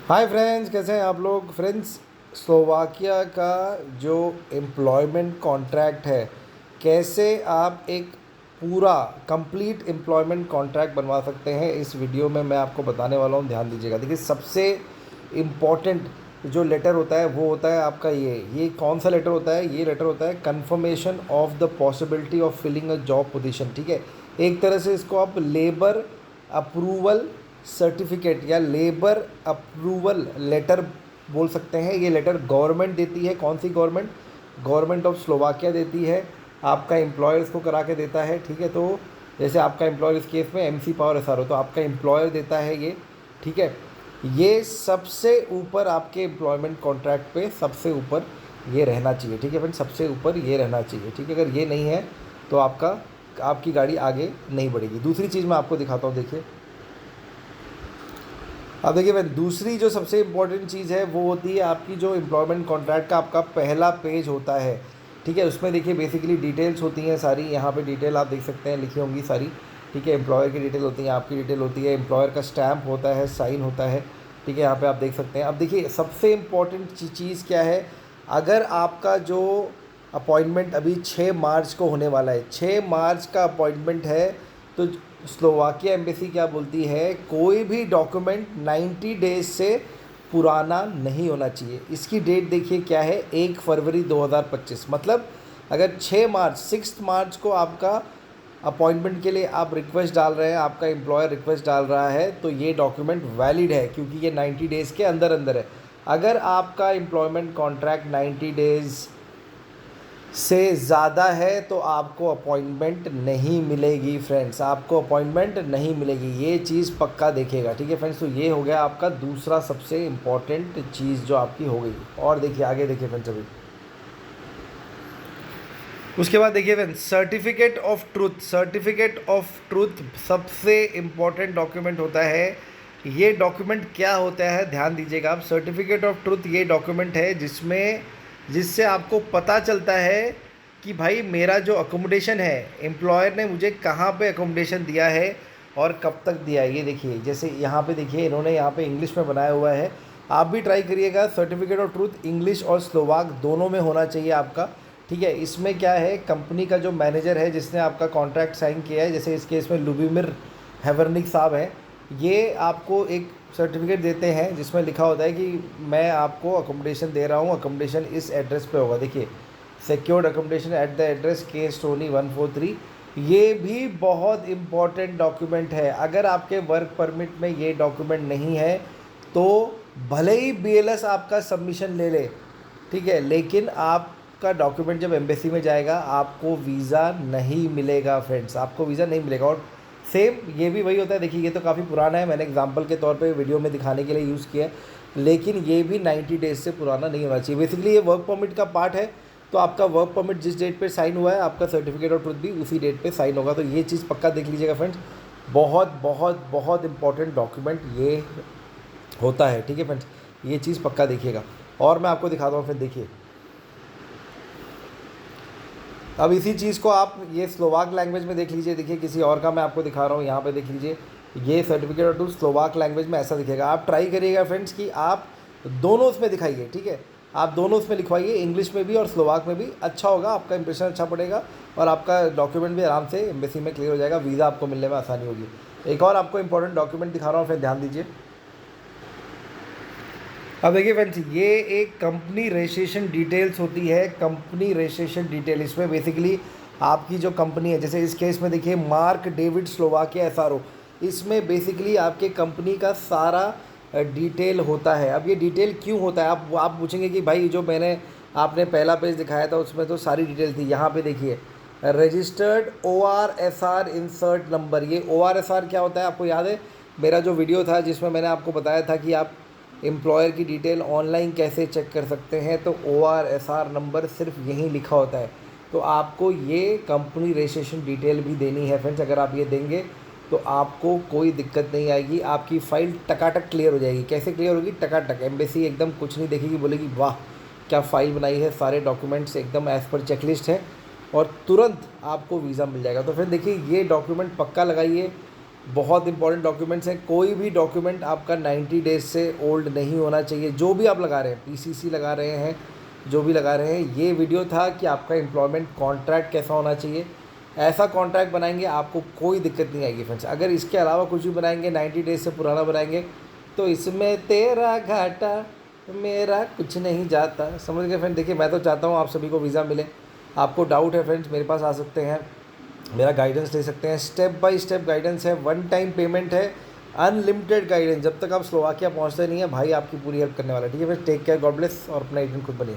Hi friends, कैसे हैं आप लोग। फ्रेंड्स, स्लोवाकिया का जो एम्प्लॉयमेंट कॉन्ट्रैक्ट है, कैसे आप एक पूरा कंप्लीट एम्प्लॉयमेंट कॉन्ट्रैक्ट बनवा सकते हैं, इस वीडियो में मैं आपको बताने वाला हूं। ध्यान दीजिएगा। देखिए, सबसे इम्पॉर्टेंट जो लेटर होता है वो होता है आपका ये कौन सा लेटर होता है। ये लेटर होता है confirmation of the possibility of filling a job position. ठीक है, एक तरह से इसको आप लेबर अप्रूवल सर्टिफिकेट या लेबर अप्रूवल लेटर बोल सकते हैं। ये लेटर गवर्नमेंट देती है। कौन सी गवर्नमेंट? गवर्नमेंट ऑफ स्लोवाकिया देती है। आपका एम्प्लॉयर इसको करा के देता है। ठीक है, तो जैसे आपका एम्प्लॉयर इस केस में एमसी पावर एसआर हो, तो आपका एम्प्लॉयर देता है ये। ठीक है, ये सबसे ऊपर आपके एम्प्लॉयमेंट कॉन्ट्रैक्ट पे सबसे ऊपर ये रहना चाहिए। ठीक है फ्रेंड, सबसे ऊपर ये रहना चाहिए। ठीक है, अगर ये नहीं है तो आपकी गाड़ी आगे नहीं बढ़ेगी। दूसरी चीज़ मैं आपको दिखाता हूँ। देखिए, अब देखिए भाई, दूसरी जो सबसे इम्पोर्टेंट चीज़ है वो होती है आपकी जो एम्प्लॉयमेंट कॉन्ट्रैक्ट का आपका पहला पेज होता है। ठीक है, उसमें देखिए बेसिकली डिटेल्स होती हैं सारी। यहाँ पे डिटेल आप देख सकते हैं लिखी होंगी सारी। ठीक है, एम्प्लॉयर की डिटेल होती है, आपकी डिटेल होती है, एम्प्लॉयर का स्टैम्प होता है, साइन होता है। ठीक है, यहाँ पे आप देख सकते हैं। अब देखिए, सबसे इम्पॉर्टेंट चीज़ क्या है। अगर आपका जो अपॉइंटमेंट अभी 6 मार्च को होने वाला है, 6 मार्च का अपॉइंटमेंट है, तो स्लोवाकिया एम्बेसी क्या बोलती है, कोई भी डॉक्यूमेंट 90 डेज से पुराना नहीं होना चाहिए। इसकी डेट देखिए क्या है, 1 फरवरी 2025। मतलब अगर 6 मार्च को आपका अपॉइंटमेंट के लिए आप रिक्वेस्ट डाल रहे हैं, आपका एम्प्लॉयर रिक्वेस्ट डाल रहा है, तो ये डॉक्यूमेंट वैलिड है, क्योंकि ये 90 डेज़ के अंदर अंदर है। अगर आपका एम्प्लॉयमेंट कॉन्ट्रैक्ट 90 डेज़ से ज़्यादा है तो आपको अपॉइंटमेंट नहीं मिलेगी फ्रेंड्स, आपको अपॉइंटमेंट नहीं मिलेगी। ये चीज़ पक्का देखिएगा। ठीक है फ्रेंड्स, तो ये हो गया आपका दूसरा सबसे इम्पॉर्टेंट चीज़ जो आपकी हो गई। और देखिए आगे, देखिए फ्रेंड्स, अभी उसके बाद देखिए friends, certificate of truth. Certificate of truth सबसे इम्पॉर्टेंट डॉक्यूमेंट होता है। ये डॉक्यूमेंट क्या होता है, ध्यान दीजिएगा आप। सर्टिफिकेट ऑफ ट्रूथ ये डॉक्यूमेंट है जिससे आपको पता चलता है कि भाई मेरा जो अकोमोडेशन है, एम्प्लॉयर ने मुझे कहाँ पे अकोमोडेशन दिया है और कब तक दिया है। ये देखिए, जैसे यहाँ पे देखिए, इन्होंने यहाँ पे इंग्लिश में बनाया हुआ है। आप भी ट्राई करिएगा। सर्टिफिकेट ऑफ ट्रूथ इंग्लिश और स्लोवाक दोनों में होना चाहिए आपका। ठीक है, इसमें क्या है, कंपनी का जो मैनेजर है जिसने आपका कॉन्ट्रैक्ट साइन किया है, जैसे इस केस में लुबिमिर हेवरनिक साहब हैं, ये आपको एक सर्टिफिकेट देते हैं जिसमें लिखा होता है कि मैं आपको अकोमोडेशन दे रहा हूँ, अकोमोडेशन इस एड्रेस पे होगा। देखिए, secured accommodation at the address के स्टोनी 143। ये भी बहुत इम्पॉर्टेंट डॉक्यूमेंट है। अगर आपके वर्क परमिट में ये डॉक्यूमेंट नहीं है तो भले ही बीएलएस आपका सबमिशन ले ले, ठीक है, लेकिन आपका डॉक्यूमेंट जब एम्बेसी में जाएगा आपको वीज़ा नहीं मिलेगा फ्रेंड्स, आपको वीज़ा नहीं मिलेगा। और सेम ये भी वही होता है। देखिए, ये तो काफ़ी पुराना है, मैंने एग्जांपल के तौर पे वीडियो में दिखाने के लिए यूज़ किया है, लेकिन ये भी 90 डेज से पुराना नहीं होना चाहिए। बेसिकली ये वर्क परमिट का पार्ट है, तो आपका वर्क परमिट जिस डेट पे साइन हुआ है, आपका सर्टिफिकेट ऑफ ट्रूथ भी उसी डेट पे साइन होगा। तो ये चीज़ पक्का देख लीजिएगा फ्रेंड्स, बहुत बहुत बहुत इंपॉर्टेंट डॉक्यूमेंट ये होता है। ठीक है फ्रेंड्स, ये चीज़ पक्का देखिएगा। और मैं आपको दिखाता हूँ, फिर देखिए, अब इसी चीज़ को आप ये स्लोवाक लैंग्वेज में देख लीजिए। देखिए, किसी और का मैं आपको दिखा रहा हूँ, यहाँ पे देख लीजिए, ये certificate of truth Slovak language में ऐसा दिखेगा। आप ट्राई करिएगा फ्रेंड्स कि आप दोनों उसमें दिखाइए। ठीक है, आप दोनों उसमें लिखवाइए, इंग्लिश में भी और स्लोवाक में भी। अच्छा होगा, आपका इंप्रेशन अच्छा पड़ेगा और आपका डॉक्यूमेंट भी आराम से एम्बेसी में क्लियर हो जाएगा, वीज़ा आपको मिलने में आसानी होगी। एक और आपको इंपॉर्टेंट डॉक्यूमेंट दिखा रहा हूँ, फिर ध्यान दीजिए। अब देखिए फ्रेंड्स, ये एक कंपनी रजिस्ट्रेशन डिटेल्स होती है। कंपनी रजिस्ट्रेशन डिटेल, इसमें बेसिकली आपकी जो कंपनी है, जैसे इस केस में देखिए मार्क डेविड स्लोवाकिया एसआरओ, इसमें बेसिकली आपके कंपनी का सारा डिटेल होता है। अब ये डिटेल क्यों होता है, आप पूछेंगे कि भाई जो आपने पहला पेज दिखाया था उसमें तो सारी डिटेल थी। यहाँ पे देखिए, रजिस्टर्ड ORSR इंसर्ट नंबर। ये ORSR क्या होता है, आपको याद है मेरा जो वीडियो था जिसमें मैंने आपको बताया था कि आप एम्प्लॉयर की डिटेल ऑनलाइन कैसे चेक कर सकते हैं, तो ORSR नंबर सिर्फ यहीं लिखा होता है। तो आपको ये कंपनी रजिस्ट्रेशन डिटेल भी देनी है फ्रेंड्स। अगर आप ये देंगे तो आपको कोई दिक्कत नहीं आएगी, आपकी फ़ाइल टकाटक क्लियर हो जाएगी। कैसे क्लियर होगी? टकाटक। एम्बेसी एकदम कुछ नहीं देखेगी, बोलेगी वाह क्या फ़ाइल बनाई है, सारे डॉक्यूमेंट्स एकदम एज़ पर चेकलिस्ट है, और तुरंत आपको वीज़ा मिल जाएगा। तो फिर देखिए, ये डॉक्यूमेंट पक्का लगाइए। बहुत इंपॉर्टेंट डॉक्यूमेंट्स हैं। कोई भी डॉक्यूमेंट आपका 90 डेज से ओल्ड नहीं होना चाहिए। जो भी आप लगा रहे हैं, पीसीसी लगा रहे हैं, जो भी लगा रहे हैं, ये वीडियो था कि आपका एम्प्लॉयमेंट कॉन्ट्रैक्ट कैसा होना चाहिए। ऐसा कॉन्ट्रैक्ट बनाएंगे आपको कोई दिक्कत नहीं आएगी फ्रेंड्स। अगर इसके अलावा कुछ भी बनाएंगे, 90 डेज से पुराना बनाएंगे, तो इसमें तेरा घाटा मेरा कुछ नहीं जाता। समझ गए फ्रेंड। देखिए, मैं तो चाहता हूँ आप सभी को वीज़ा मिले। आपको डाउट है फ्रेंड्स, मेरे पास आ सकते हैं, मेरा गाइडेंस ले सकते हैं। स्टेप बाय स्टेप गाइडेंस है, वन टाइम पेमेंट है, अनलिमिटेड गाइडेंस। जब तक आप स्लोवाकिया पहुंचते नहीं है भाई, आपकी पूरी हेल्प करने वाला है। ठीक है फिर, टेक केयर, गॉड ब्लेस, और अपना एजेंट खुद बनिए।